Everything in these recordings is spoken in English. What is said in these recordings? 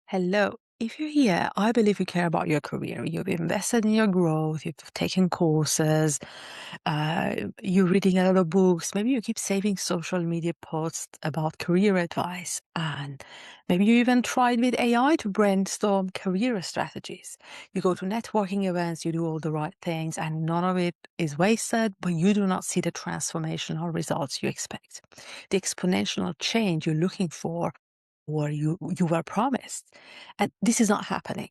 Hello. If you're here, I believe you care about your career. You've invested in your growth, you've taken courses, you're reading a lot of books. Maybe you keep saving social media posts about career advice. And maybe you even tried with AI to brainstorm career strategies. You go to networking events, you do all the right things, and none of it is wasted, but you do not see the transformational results you expect. The exponential change you're looking for or you were promised. And this is not happening.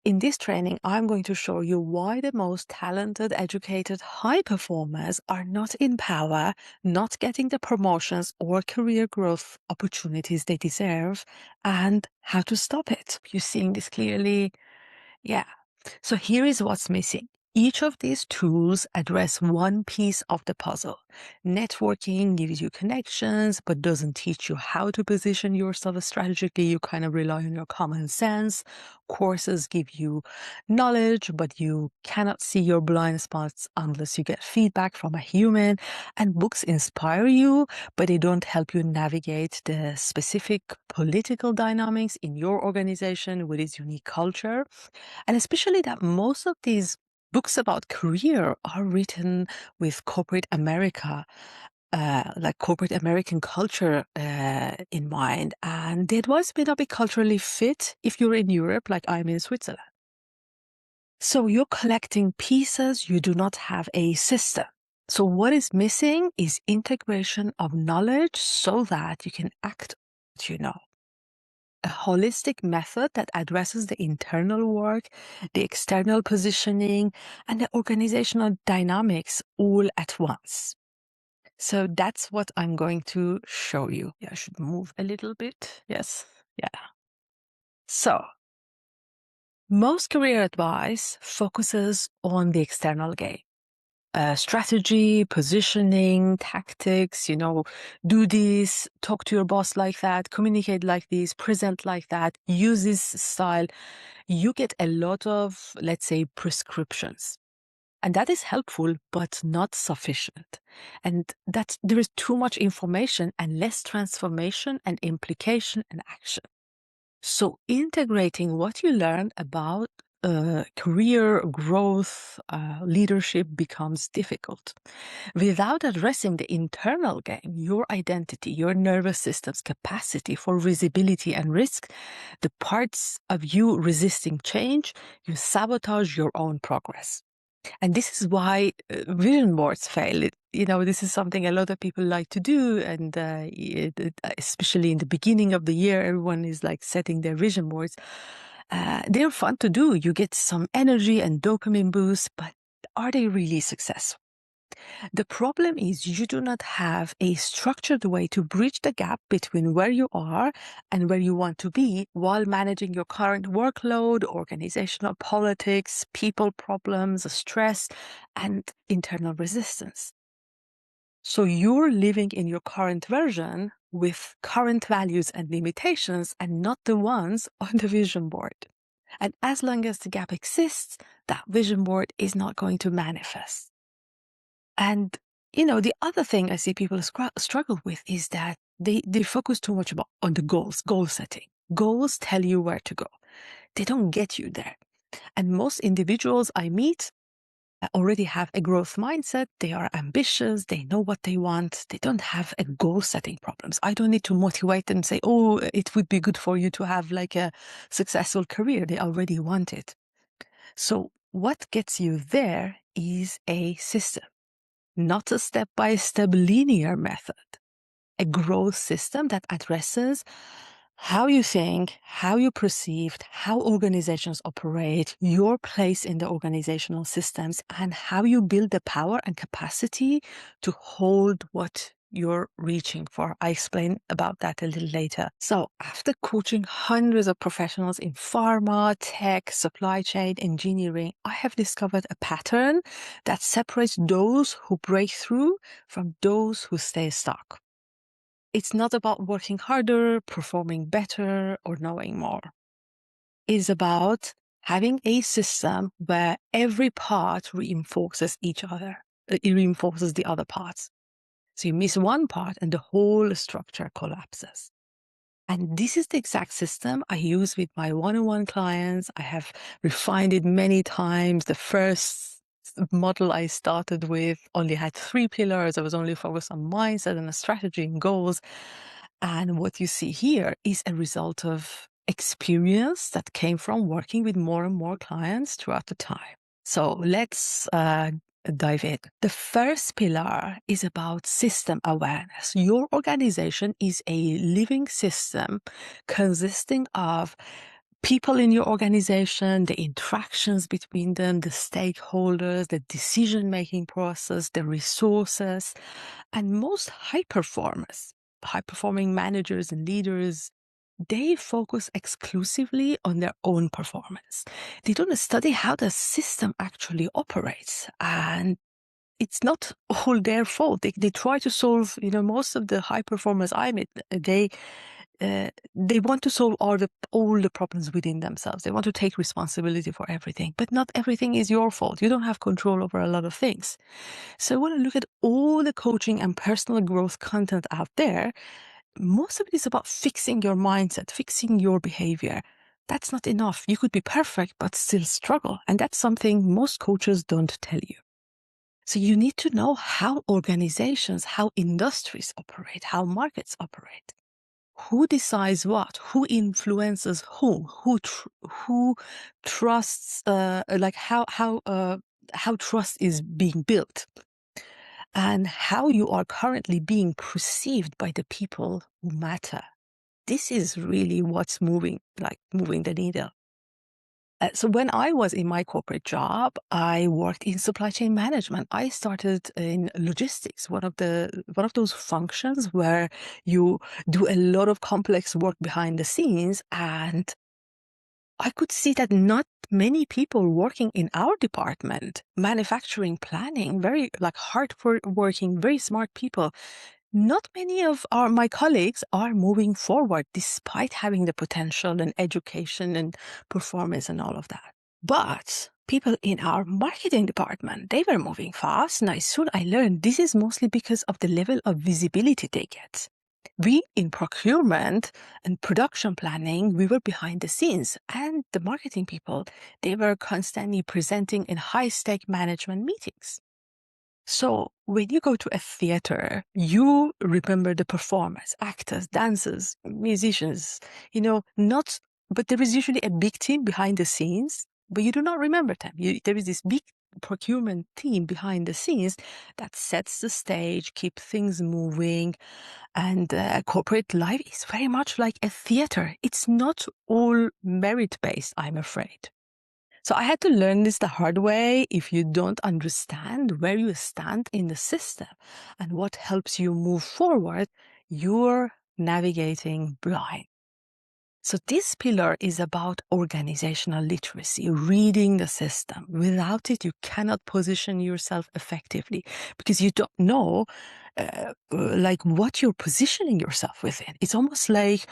In this training, I'm going to show you why the most talented, educated, high performers are not in power, not getting the promotions or career growth opportunities they deserve, and how to stop it. You're seeing this clearly? Yeah. So here is what's missing. Each of these tools address one piece of the puzzle. Networking gives you connections, but doesn't teach you how to position yourself strategically. You kind of rely on your common sense. Courses give you knowledge, but you cannot see your blind spots unless you get feedback from a human. And books inspire you, but they don't help you navigate the specific political dynamics in your organization with its unique culture. And especially that most of these books about career are written with corporate America, like corporate American culture in mind. And the advice may not be culturally fit if you're in Europe, like I'm in Switzerland. So you're collecting pieces, you do not have a system. So what is missing is integration of knowledge so that you can act on what you know. A holistic method that addresses the internal work, the external positioning, and the organizational dynamics all at once. So that's what I'm going to show you. Yeah, I should move a little bit. Yes. Yeah. So most career advice focuses on the external game. Strategy, positioning, tactics, do this, talk to your boss like that, communicate like this, present like that, use this style. You get a lot of, let's say, prescriptions. And that is helpful, but not sufficient. And that there is too much information and less transformation and implication and action. So integrating what you learn about career growth, leadership becomes difficult. Without addressing the internal game, your identity, your nervous system's capacity for visibility and risk, the parts of you resisting change, you sabotage your own progress. And this is why vision boards fail. This is something a lot of people like to do. And especially in the beginning of the year, everyone is like setting their vision boards. They're fun to do. You get some energy and dopamine boost, but are they really successful? The problem is you do not have a structured way to bridge the gap between where you are and where you want to be while managing your current workload, organizational politics, people problems, stress, and internal resistance. So you're living in your current version with current values and limitations and not the ones on the vision board. And as long as the gap exists, that vision board is not going to manifest. And, the other thing I see people struggle with is that they focus too much on the goal setting. Goals tell you where to go. They don't get you there. And most individuals I meet already have a growth mindset. They are ambitious. They know what they want. They don't have a goal setting problems. I don't need to motivate them and say, oh, it would be good for you to have like a successful career. They already want it. So what gets you there is a system. Not a step-by-step linear method, a growth system that addresses how you think, how you perceived, how organizations operate, your place in the organizational systems, and how you build the power and capacity to hold what you're reaching for. I explain about that a little later. So after coaching hundreds of professionals in pharma, tech, supply chain, engineering, I have discovered a pattern that separates those who break through from those who stay stuck. It's not about working harder, performing better, or knowing more. It's about having a system where every part reinforces each other. It reinforces the other parts. So you miss one part and the whole structure collapses. And this is the exact system I use with my one-on-one clients. I have refined it many times. The first model I started with only had 3 pillars. I was only focused on mindset and a strategy and goals. And what you see here is a result of experience that came from working with more and more clients throughout the time. So let's dive in. The first pillar is about system awareness. Your organization is a living system consisting of people in your organization, the interactions between them, the stakeholders, the decision-making process, the resources, and most high performers, high-performing managers and leaders, they focus exclusively on their own performance. They don't study how the system actually operates. And it's not all their fault. They try to solve, most of the high performers I met, they want to solve all the problems within themselves. They want to take responsibility for everything, but not everything is your fault. You don't have control over a lot of things. So when I look at all the coaching and personal growth content out there, most of it is about fixing your mindset, fixing your behavior. That's not enough. You could be perfect, but still struggle. And that's something most coaches don't tell you. So you need to know how organizations, how industries operate, how markets operate. Who decides what? Who influences whom? Who trusts? How trust is being built, and how you are currently being perceived by the people who matter. This is really what's moving the needle. So when I was in my corporate job, I worked in supply chain management. I started in logistics, one of those functions where you do a lot of complex work behind the scenes. And I could see that not many people working in our department, manufacturing, planning, very hard working, very smart people, not many of my colleagues are moving forward despite having the potential and education and performance and all of that. But people in our marketing department, they were moving fast. And I learned this is mostly because of the level of visibility they get. We in procurement and production planning, we were behind the scenes, and the marketing people, they were constantly presenting in high-stake management meetings. So when you go to a theater, you remember the performers, actors, dancers, musicians, but there is usually a big team behind the scenes, but you do not remember them. There is this big procurement team behind the scenes that sets the stage, keep things moving. And corporate life is very much like a theater. It's not all merit-based, I'm afraid. So I had to learn this the hard way. If you don't understand where you stand in the system and what helps you move forward, you're navigating blind. So this pillar is about organizational literacy, reading the system. Without it, you cannot position yourself effectively because you don't know what you're positioning yourself within. It's almost like,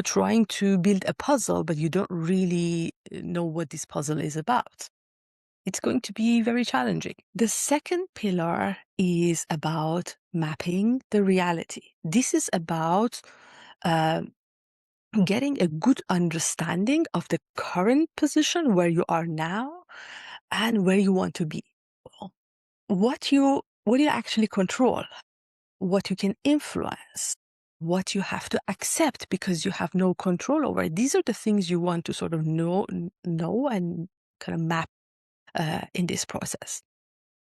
trying to build a puzzle, but you don't really know what this puzzle is about. It's going to be very challenging. The second pillar is about mapping the reality. This is about getting a good understanding of the current position where you are now and where you want to be. What you actually control, what you can influence, what you have to accept because you have no control over it. These are the things you want to sort of know and kind of map in this process.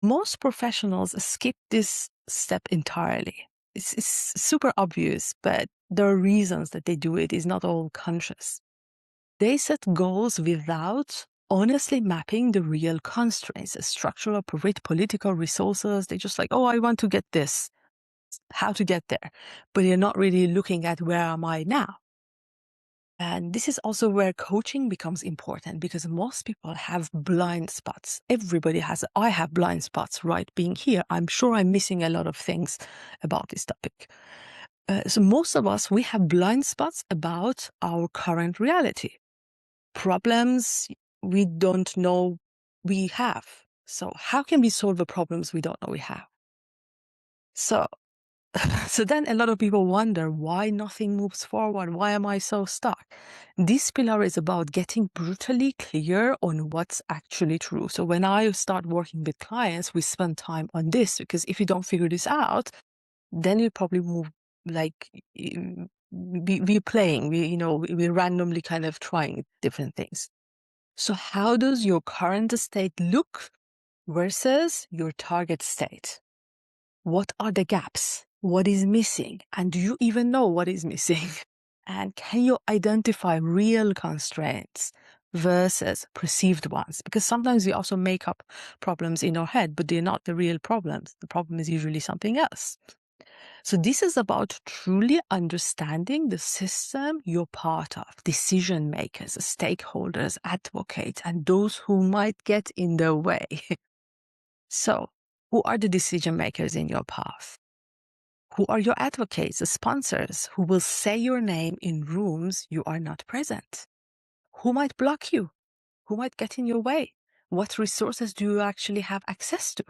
Most professionals skip this step entirely. It's super obvious, but there are reasons that they do it. It's not all conscious. They set goals without honestly mapping the real constraints, structural, political resources. They're just like, oh, I want to get this, how to get there. But you're not really looking at where am I now? And this is also where coaching becomes important because most people have blind spots. I have blind spots, right? Being here, I'm sure I'm missing a lot of things about this topic. So most of us, we have blind spots about our current reality. Problems we don't know we have. So how can we solve the problems we don't know we have? So So then a lot of people wonder why nothing moves forward. Why am I so stuck? This pillar is about getting brutally clear on what's actually true. So when I start working with clients, we spend time on this, because if you don't figure this out, then you probably move like we're playing, we're randomly kind of trying different things. So how does your current state look versus your target state? What are the gaps? What is missing? And do you even know what is missing? And can you identify real constraints versus perceived ones? Because sometimes we also make up problems in our head, but they're not the real problems. The problem is usually something else. So this is about truly understanding the system you're part of, decision makers, stakeholders, advocates, and those who might get in the way. So who are the decision makers in your path? Who are your advocates, the sponsors who will say your name in rooms you are not present? Who might block you? Who might get in your way? What resources do you actually have access to?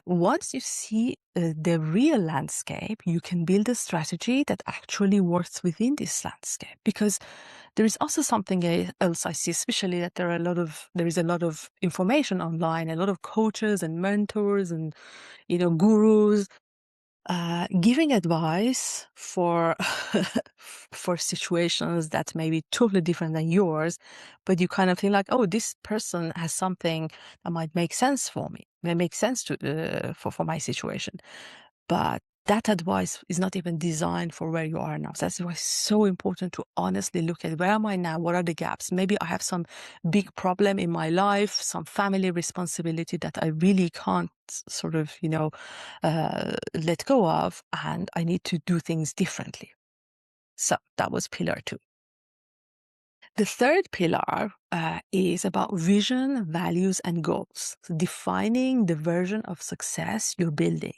Once you see the real landscape, you can build a strategy that actually works within this landscape. Because there is also something else I see, especially that there is a lot of information online, a lot of coaches and mentors and gurus giving advice for for situations that may be totally different than yours, but you kind of think like, oh, this person has something that might make sense for me, may make sense to for my situation, but that advice is not even designed for where you are now. So that's why it's so important to honestly look at, where am I now? What are the gaps? Maybe I have some big problem in my life, some family responsibility that I really can't sort of, let go of, and I need to do things differently. So that was pillar 2. The third pillar is about vision, values, and goals. So defining the version of success you're building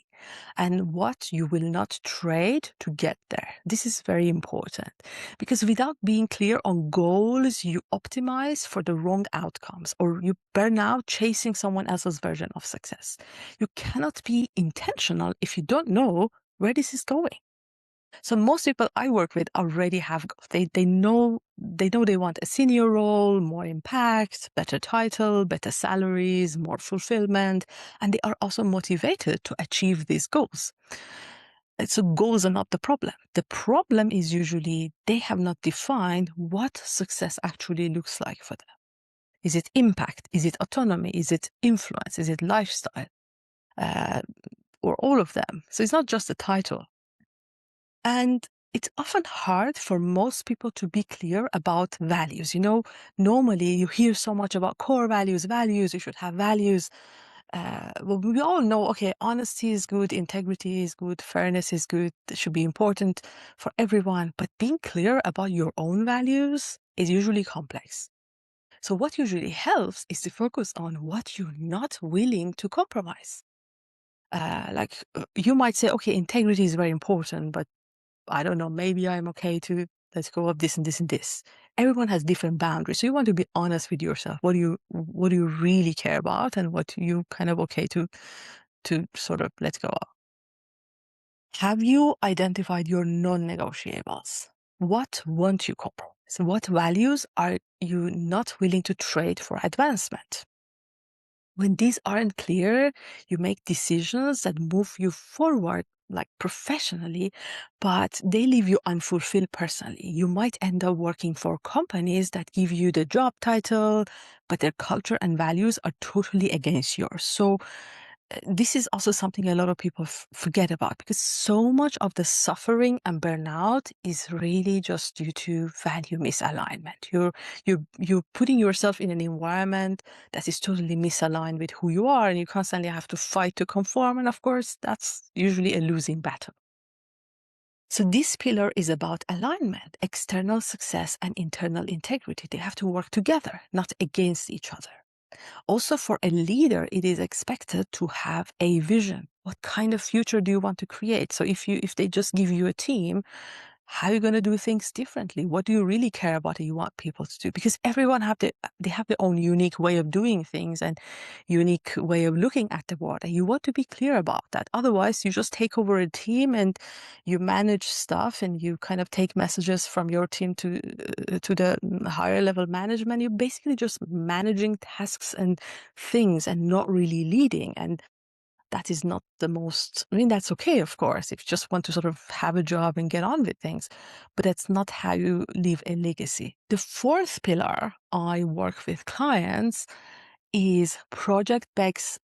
and what you will not trade to get there. This is very important, because without being clear on goals, you optimize for the wrong outcomes, or you burn out chasing someone else's version of success. You cannot be intentional if you don't know where this is going. So most people I work with already have goals. They know they want a senior role, more impact, better title, better salaries, more fulfillment, and they are also motivated to achieve these goals. So goals are not the problem. The problem is usually they have not defined what success actually looks like for them. Is it impact? Is it autonomy? Is it influence? Is it lifestyle? Uh, or all of them? So it's not just a title. And it's often hard for most people to be clear about values. Normally you hear so much about core values, you should have values. Well, we all know, okay, honesty is good, integrity is good, fairness is good, it should be important for everyone. But being clear about your own values is usually complex. So what usually helps is to focus on what you're not willing to compromise. You might say, okay, integrity is very important, but I don't know, maybe I'm okay to let go of this and this and this. Everyone has different boundaries. So you want to be honest with yourself. What do you really care about, and what you kind of okay to sort of let go of? Have you identified your non-negotiables? What won't you compromise? What values are you not willing to trade for advancement? When these aren't clear, you make decisions that move you forward, like professionally, but they leave you unfulfilled personally. You might end up working for companies that give you the job title, but their culture and values are totally against yours. So this is also something a lot of people forget about, because so much of the suffering and burnout is really just due to value misalignment. You're putting yourself in an environment that is totally misaligned with who you are, and you constantly have to fight to conform. And of course, that's usually a losing battle. So this pillar is about alignment, external success and internal integrity. They have to work together, not against each other. Also, for a leader, it is expected to have a vision. What kind of future do you want to create? So if they just give you a team, How are you going to do things differently? What do you really care about that you want people to do? Because everyone they have their own unique way of doing things and unique way of looking at the world. And you want to be clear about that. Otherwise, you just take over a team and you manage stuff and you kind of take messages from your team to the higher level management. You're basically just managing tasks and things and not really leading. And that is not the most, I mean, that's okay, of course, if you just want to sort of have a job and get on with things, but that's not how you leave a legacy. The fourth pillar I work with clients is project-based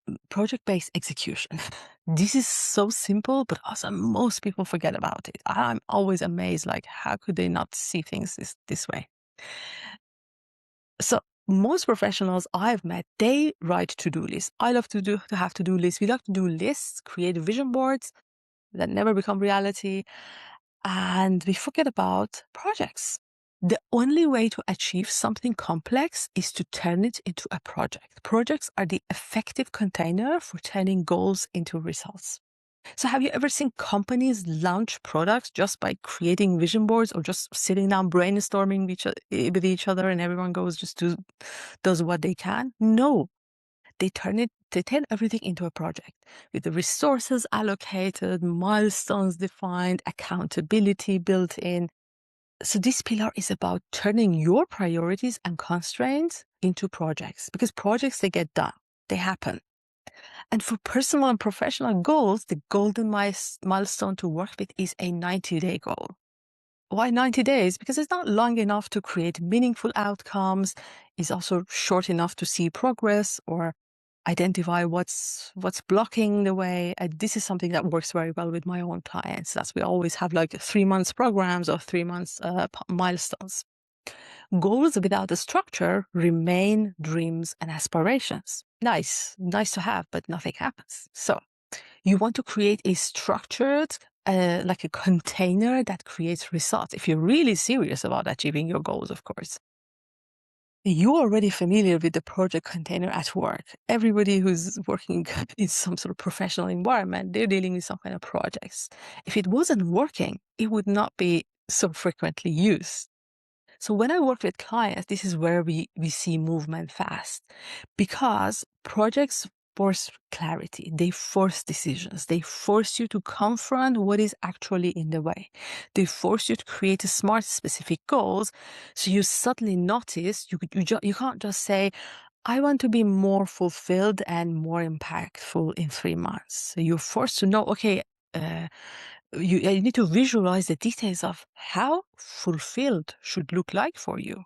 execution. This is so simple, but also most people forget about it. I'm always amazed, like, how could they not see things this way? So most professionals I've met, they write to-do lists. I love to have to-do lists. We love to do lists, create vision boards that never become reality, and we forget about projects. The only way to achieve something complex is to turn it into a project. Projects are the effective container for turning goals into results. So have you ever seen companies launch products just by creating vision boards or just sitting down brainstorming with each other and everyone goes does what they can? No, they turn everything into a project with the resources allocated, milestones defined, accountability built in. So this pillar is about turning your priorities and constraints into projects, because projects, they get done, they happen. And for personal and professional goals, the golden milestone to work with is a 90-day goal. Why 90 days? Because it's not long enough to create meaningful outcomes. It's also short enough to see progress or identify what's blocking the way. This is something that works very well with my own clients. That's, we always have like 3 months programs or 3 months milestones. Goals without a structure remain dreams and aspirations. Nice to have, but nothing happens. So you want to create a structured, like a container that creates results. If you're really serious about achieving your goals, of course. You're already familiar with the project container at work. Everybody who's working in some sort of professional environment, they're dealing with some kind of projects. If it wasn't working, it would not be so frequently used. So when I work with clients, this is where we see movement fast, because projects force clarity. They force decisions. They force you to confront what is actually in the way. They force you to create smart, specific goals. So you suddenly notice you can't just say, I want to be more fulfilled and more impactful in 3 months. So you're forced to know, okay, you need to visualize the details of how fulfilled should look like for you,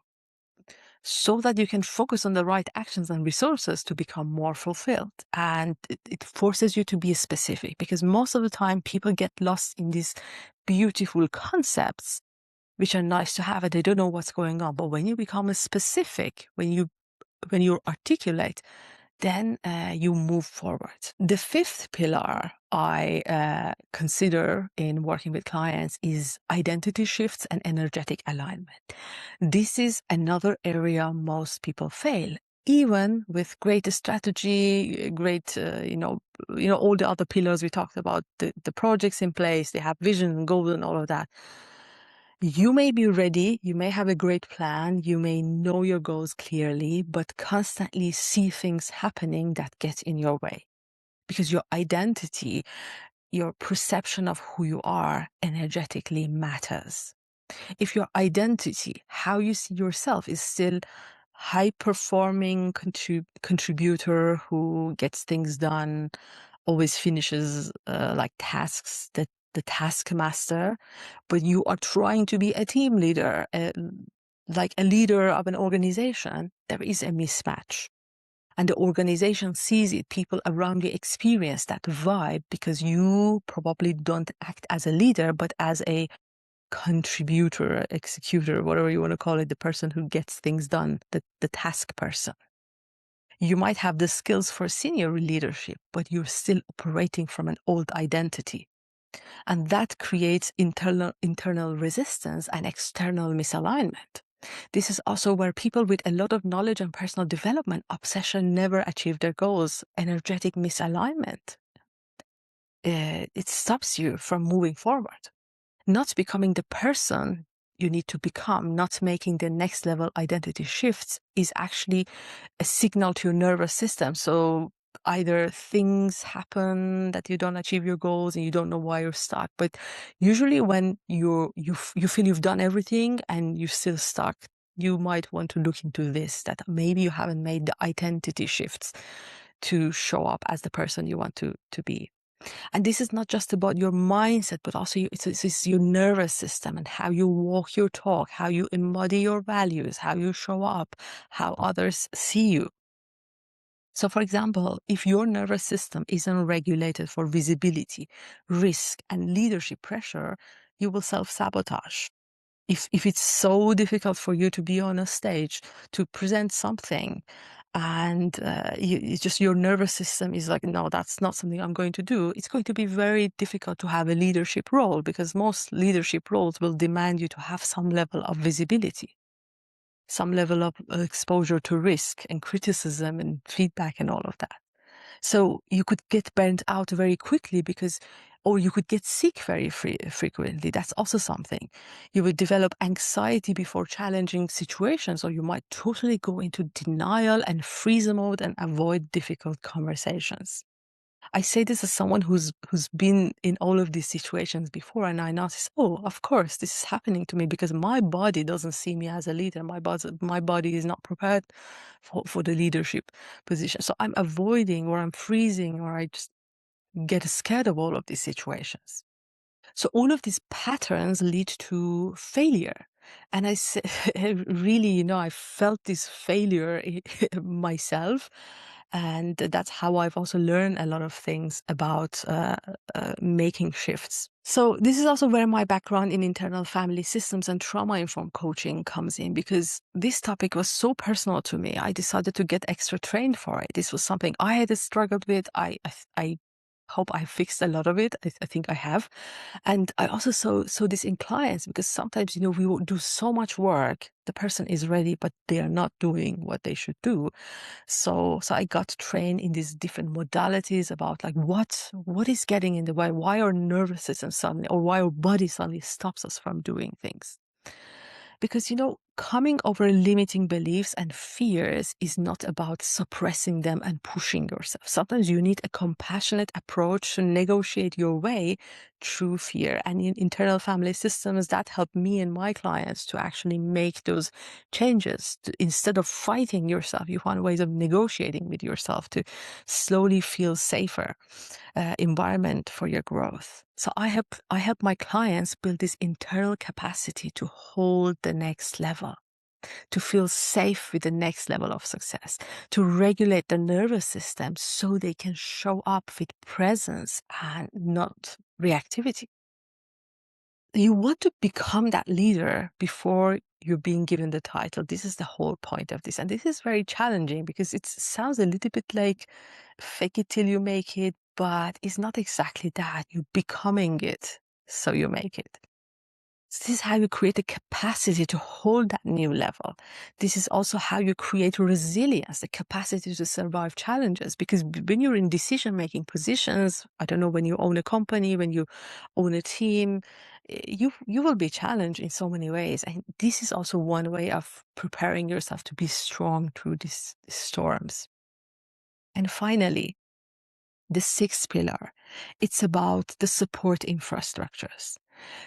so that you can focus on the right actions and resources to become more fulfilled. And it forces you to be specific, because most of the time people get lost in these beautiful concepts, which are nice to have, and they don't know what's going on. But when you become specific, when you articulate, then you move forward. The fifth pillar I consider in working with clients is identity shifts and energetic alignment. This is another area most people fail, even with great strategy, great, all the other pillars we talked about, the projects in place, they have vision and goals and all of that. You may be ready, you may have a great plan, you may know your goals clearly, but constantly see things happening that get in your way. Because your identity, your perception of who you are energetically matters. If your identity, how you see yourself, is still high-performing contributor who gets things done, always finishes like tasks, that the taskmaster, but you are trying to be a team leader, like a leader of an organization, there is a mismatch. And the organization sees it, people around you experience that vibe, because you probably don't act as a leader, but as a contributor, executor, whatever you want to call it, the person who gets things done, the task person. You might have the skills for senior leadership, but you're still operating from an old identity. And that creates internal resistance and external misalignment. This is also where people with a lot of knowledge and personal development obsession never achieve their goals. Energetic misalignment. It stops you from moving forward. Not becoming the person you need to become, not making the next level identity shifts is actually a signal to your nervous system. So either things happen that you don't achieve your goals and you don't know why you're stuck. But usually when you feel you've done everything and you're still stuck, you might want to look into this, that maybe you haven't made the identity shifts to show up as the person you want to be. And this is not just about your mindset, but also it's your nervous system and how you walk your talk, how you embody your values, how you show up, how others see you. So, for example, if your nervous system isn't regulated for visibility, risk, and leadership pressure, you will self-sabotage. If it's so difficult for you to be on a stage to present something, and it's just your nervous system is like, no, that's not something I'm going to do, it's going to be very difficult to have a leadership role, because most leadership roles will demand you to have some level of visibility, some level of exposure to risk and criticism and feedback and all of that. So you could get burnt out very quickly or you could get sick very frequently. That's also something. You would develop anxiety before challenging situations, or you might totally go into denial and freeze mode and avoid difficult conversations. I say this as someone who's been in all of these situations before, and I notice, oh, of course, this is happening to me because my body doesn't see me as a leader. My body is not prepared for the leadership position. So I'm avoiding, or I'm freezing, or I just get scared of all of these situations. So all of these patterns lead to failure. And I say, really, I felt this failure myself. And that's how I've also learned a lot of things about making shifts. So this is also where my background in internal family systems and trauma-informed coaching comes in, because this topic was so personal to me. I decided to get extra trained for it. This was something I had struggled with. I hope I fixed a lot of it. I think I have. And I also saw this in clients, because sometimes, we will do so much work. The person is ready, but they are not doing what they should do. So I got trained in these different modalities about like what is getting in the way, why our nervous system suddenly, or why our body suddenly stops us from doing things. Because, coming over limiting beliefs and fears is not about suppressing them and pushing yourself. Sometimes you need a compassionate approach to negotiate your way through fear. And in internal family systems, that helped me and my clients to actually make those changes. Instead of fighting yourself, you find ways of negotiating with yourself to slowly feel safer environment for your growth. So I help my clients build this internal capacity to hold the next level, to feel safe with the next level of success, to regulate the nervous system so they can show up with presence and not reactivity. You want to become that leader before you're being given the title. This is the whole point of this. And this is very challenging because it sounds a little bit like fake it till you make it, but it's not exactly that. You're becoming it, so you make it. This is how you create the capacity to hold that new level. This is also how you create resilience, the capacity to survive challenges. Because when you're in decision-making positions, I don't know, when you own a company, when you own a team, you will be challenged in so many ways. And this is also one way of preparing yourself to be strong through these storms. And finally, the sixth pillar, it's about the support infrastructures.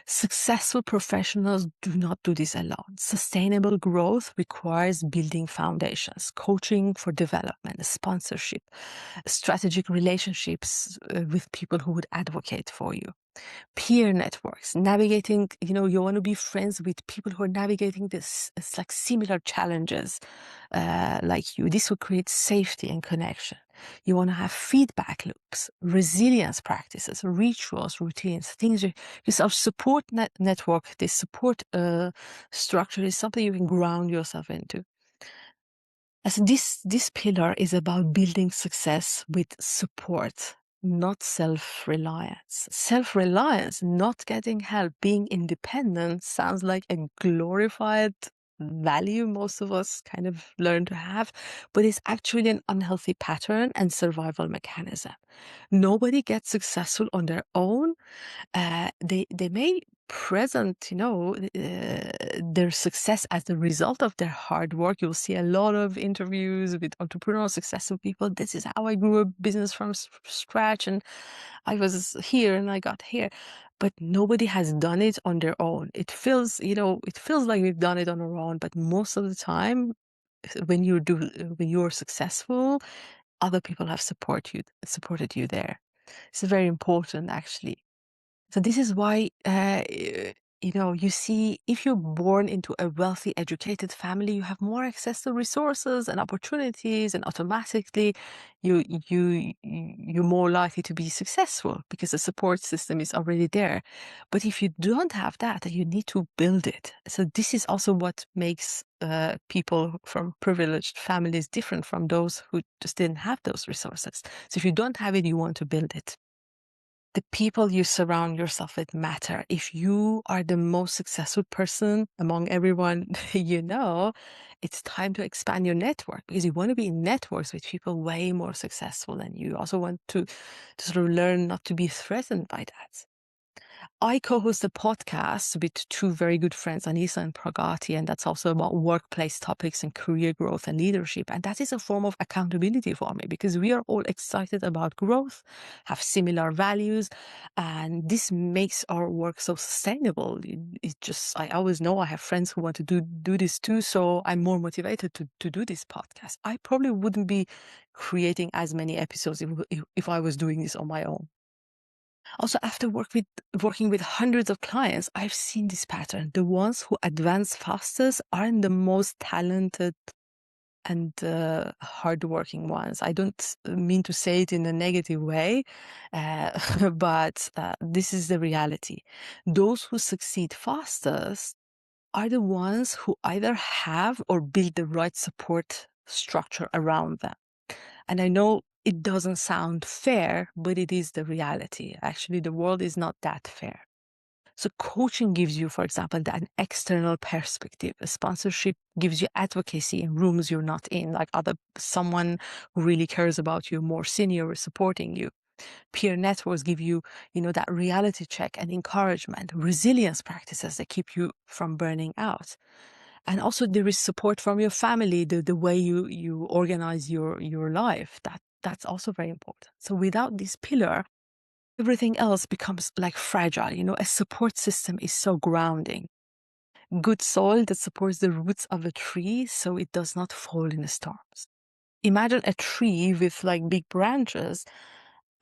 Successful professionals do not do this alone. Sustainable growth requires building foundations, coaching for development, sponsorship, strategic relationships with people who would advocate for you, peer networks, navigating, you want to be friends with people who are navigating this, it's like similar challenges like you. This will create safety and connection. You want to have feedback loops, resilience practices, rituals, routines, things. Because our support network, this support structure is something you can ground yourself into. As this pillar is about building success with support, not self-reliance. Self-reliance, not getting help, being independent sounds like a glorified value most of us kind of learn to have, but it's actually an unhealthy pattern and survival mechanism. Nobody gets successful on their own. They may present, their success as the result of their hard work. You'll see a lot of interviews with entrepreneurial successful people. This is how I grew a business from scratch, and I was here and I got here. But nobody has done it on their own. It feels like we've done it on our own, but most of the time, when you're successful, other people have supported you there. It's very important, actually. So this is why, you see, if you're born into a wealthy, educated family, you have more access to resources and opportunities, and automatically you're more likely to be successful because the support system is already there. But if you don't have that, you need to build it. So this is also what makes people from privileged families different from those who just didn't have those resources. So if you don't have it, you want to build it. The people you surround yourself with matter. If you are the most successful person among everyone it's time to expand your network, because you want to be in networks with people way more successful than you. You also want to sort of learn not to be threatened by that. I co-host a podcast with two very good friends, Anisa and Pragati, and that's also about workplace topics and career growth and leadership. And that is a form of accountability for me, because we are all excited about growth, have similar values, and this makes our work so sustainable. I always know I have friends who want to do this too, so I'm more motivated to do this podcast. I probably wouldn't be creating as many episodes if I was doing this on my own. Also, after working with hundreds of clients, I've seen this pattern. The ones who advance fastest aren't the most talented and hardworking ones. I don't mean to say it in a negative way, but this is the reality. Those who succeed fastest are the ones who either have or build the right support structure around them. And I know it doesn't sound fair, but it is the reality. Actually, the world is not that fair. So coaching gives you, for example, an external perspective. A sponsorship gives you advocacy in rooms you're not in, like someone who really cares about you, more senior, is supporting you. Peer networks give you, that reality check and encouragement. Resilience practices that keep you from burning out. And also there is support from your family, the way you organize your life. That's also very important. So without this pillar, everything else becomes like fragile. A support system is so grounding. Good soil that supports the roots of a tree so it does not fall in the storms. Imagine a tree with like big branches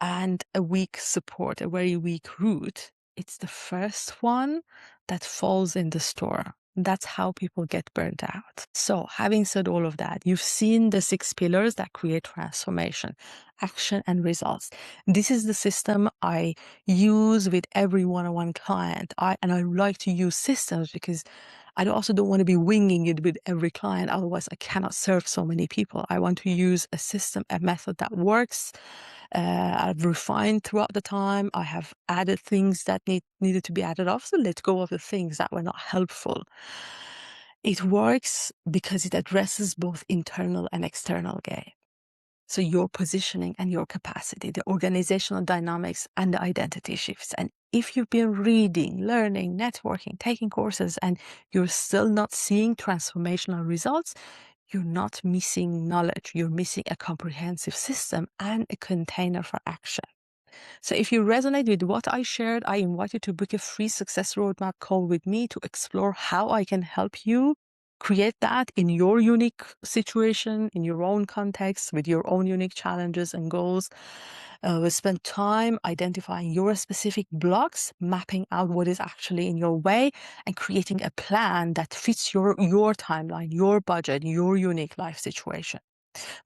and a weak support, a very weak root. It's the first one that falls in the storm. That's how people get burnt out. So having said all of that, you've seen the 6 pillars that create transformation, action, and results. This is the system I use with every one-on-one client. I like to use systems because I also don't want to be winging it with every client. Otherwise, I cannot serve so many people. I want to use a system, a method that works. I've refined throughout the time. I have added things that needed to be added off. So let go of the things that were not helpful. It works because it addresses both internal and external gain. So your positioning and your capacity, the organizational dynamics and the identity shifts. And if you've been reading, learning, networking, taking courses, and you're still not seeing transformational results, you're not missing knowledge. You're missing a comprehensive system and a container for action. So if you resonate with what I shared, I invite you to book a free success roadmap call with me to explore how I can help you create that in your unique situation, in your own context, with your own unique challenges and goals. We'll spend time identifying your specific blocks, mapping out what is actually in your way, and creating a plan that fits your timeline, your budget, your unique life situation.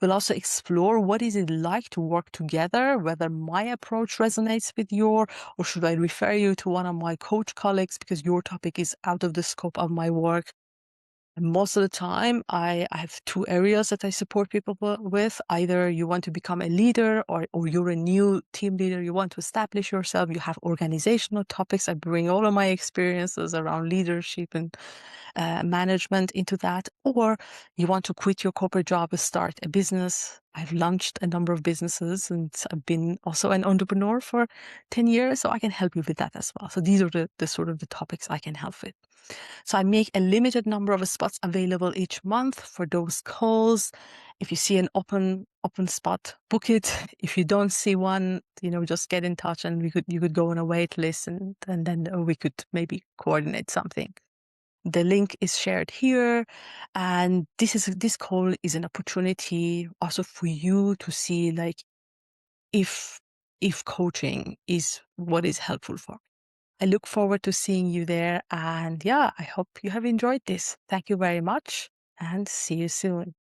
We'll also explore what is it like to work together, whether my approach resonates with or should I refer you to one of my coach colleagues because your topic is out of the scope of my work. Most of the time, I have two areas that I support people with. Either you want to become a leader, or you're a new team leader, you want to establish yourself, you have organizational topics. I bring all of my experiences around leadership and management into that. Or you want to quit your corporate job and start a business. I've launched a number of businesses, and I've been also an entrepreneur for 10 years, so I can help you with that as well. So these are the sort of the topics I can help with. So I make a limited number of spots available each month for those calls. If you see an open spot, book it. If you don't see one, just get in touch, and you could go on a wait list, and then we could maybe coordinate something. The link is shared here, and this call is an opportunity also for you to see, like, if coaching is what is helpful for. I look forward to seeing you there, and yeah, I hope you have enjoyed this. Thank you very much, and see you soon.